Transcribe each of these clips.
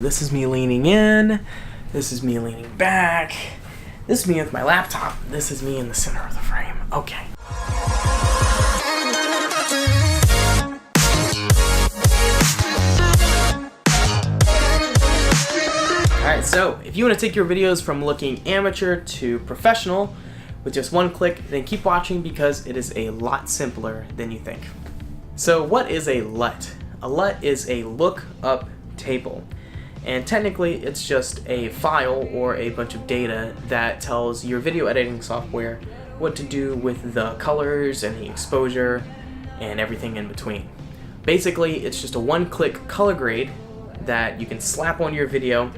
This is me leaning in, this is me leaning back, this is me with my laptop, this is me in the center of the frame. Okay. Alright, so if you want to take your videos from looking amateur to professional with just one click, then keep watching because it is a lot simpler than you think. So what is a LUT? A LUT is a lookup table. And technically it's just a file or a bunch of data that tells your video editing software what to do with the colors and the exposure and everything in between. Basically it's just a one-click color grade that you can slap on your video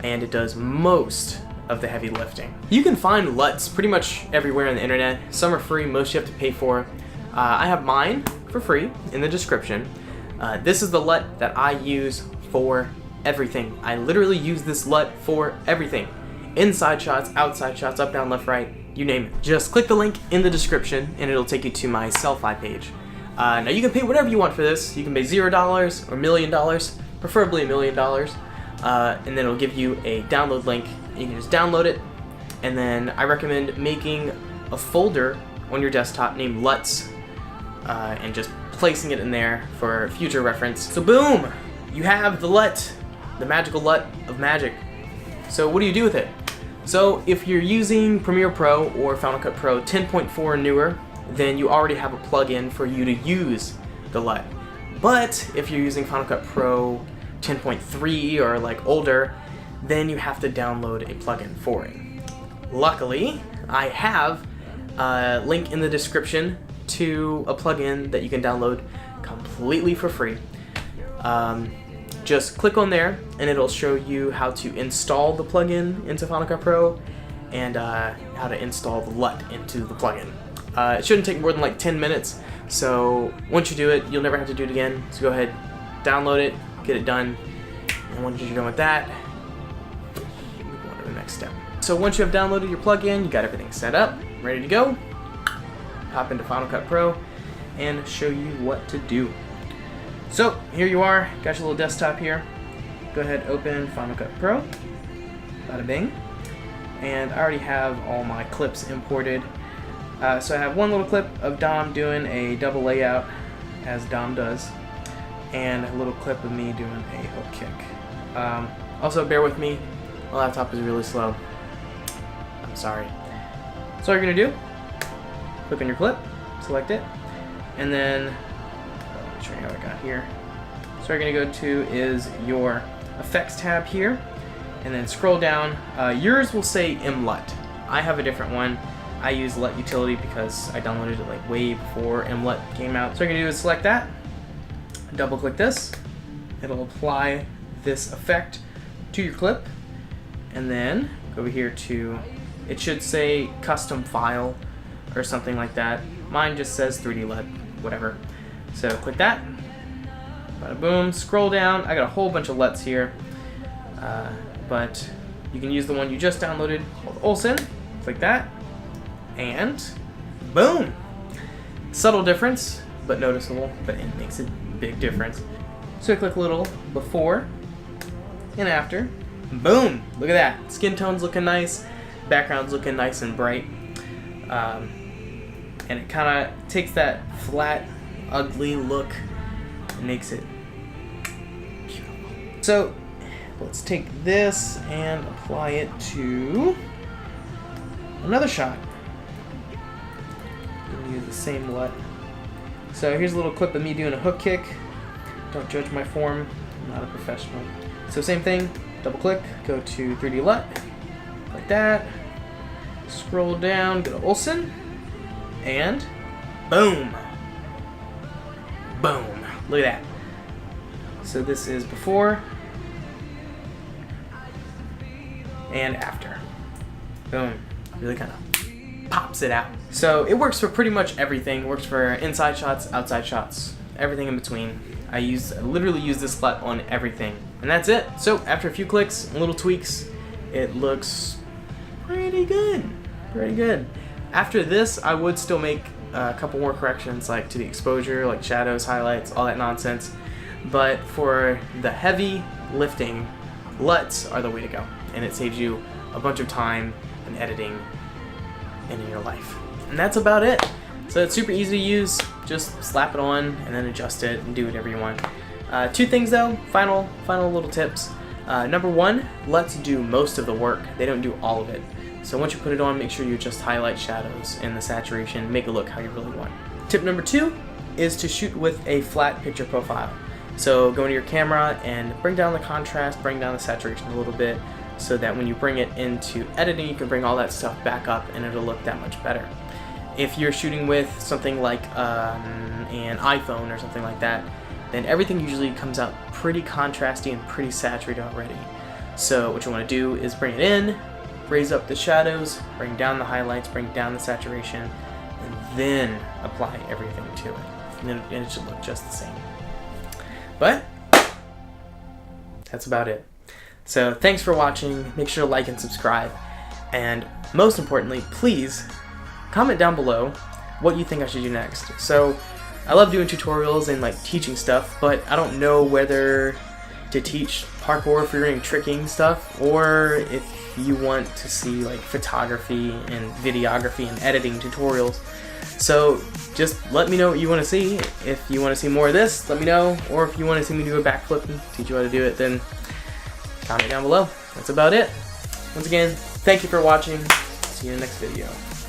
and it does most of the heavy lifting. You can find LUTs pretty much everywhere on the internet. Some are free, most you have to pay for. I have mine for free in the description. This is the LUT that I use for everything. I literally use this LUT for everything. Inside shots, outside shots, up, down, left, right, you name it. Just click the link in the description and it'll take you to my Sellfy page. Now you can pay whatever you want for this. You can pay $0 or $1 million, preferably $1 million, and then it'll give you a download link. You can just download it, and then I recommend making a folder on your desktop named LUTs and just placing it in there for future reference. So boom, you have the LUT. The magical LUT of magic. So what do you do with it? So if you're using Premiere Pro or Final Cut Pro 10.4 and newer, then you already have a plugin for you to use the LUT. But if you're using Final Cut Pro 10.3 or like older, then you have to download a plugin for it. Luckily, I have a link in the description to a plugin that you can download completely for free. Just click on there and it'll show you how to install the plugin into Final Cut Pro and how to install the LUT into the plugin. It shouldn't take more than like 10 minutes, so once you do it, you'll never have to do it again. So go ahead, download it, get it done, and once you're done with that, move on to the next step. So once you have downloaded your plugin, you got everything set up, ready to go, hop into Final Cut Pro and show you what to do. So here you are, got your little desktop here. Go ahead, open Final Cut Pro, bada bing. And I already have all my clips imported. So I have one little clip of Dom doing a double layout, as Dom does, and a little clip of me doing a hook kick. Also bear with me, my laptop is really slow. I'm sorry. So what you're gonna do, click on your clip, select it, and then show you how I got here. So what you're gonna go to is your effects tab here, and then scroll down. Yours will say mLut. I have a different one. I use LUT utility because I downloaded it like way before mLut came out. So what you're gonna do is select that, double click this, it'll apply this effect to your clip, and then go over here to, it should say custom file or something like that. Mine just says 3D LUT, whatever. So click that, bada boom, scroll down. I got a whole bunch of LUTs here, but you can use the one you just downloaded called Olsen. Click that, and boom. Subtle difference, but noticeable, but it makes a big difference. So click a little before and after, boom, look at that. Skin tone's looking nice, background's looking nice and bright, and it kind of takes that flat, ugly look and makes it beautiful. So let's take this and apply it to another shot. I'm gonna use the same LUT. So here's a little clip of me doing a hook kick. Don't judge my form, I'm not a professional. So same thing, double click, go to 3D LUT, like that, scroll down, go to Olsen, and boom. Boom. Look at that. So this is before and after. Boom. Really kind of pops it out. So it works for pretty much everything. It works for inside shots, outside shots, everything in between. I literally use this LUT on everything. And that's it. So after a few clicks and little tweaks, it looks pretty good. Pretty good. After this, I would still make a couple more corrections, like to the exposure, like shadows, highlights, all that nonsense. But for the heavy lifting LUTs are the way to go, and it saves you a bunch of time in editing and in your life. And that's about it. So it's super easy to use. Just slap it on and then adjust it and do whatever you want. Two things though, final little tips. Number one, LUTs do most of the work. They don't do all of it. So once you put it on, make sure you adjust highlight, shadows, and the saturation. Make it look how you really want. Tip number two is to shoot with a flat picture profile. So go into your camera and bring down the contrast, bring down the saturation a little bit, so that when you bring it into editing, you can bring all that stuff back up and it'll look that much better. If you're shooting with something like an iPhone or something like that, then everything usually comes out pretty contrasty and pretty saturated already. So what you want to do is bring it in, raise up the shadows, bring down the highlights, bring down the saturation, and then apply everything to it. And then it should look just the same. But that's about it. So thanks for watching. Make sure to like and subscribe. And most importantly, please comment down below what you think I should do next. So I love doing tutorials and like teaching stuff, but I don't know whether to teach parkour, freerunning, tricking stuff, or if you want to see like photography and videography and editing tutorials. So just let me know what you want to see. If you want to see more of this, let me know. Or if you want to see me do a backflip and teach you how to do it, then comment down below. That's about it. Once again, thank you for watching. See you in the next video.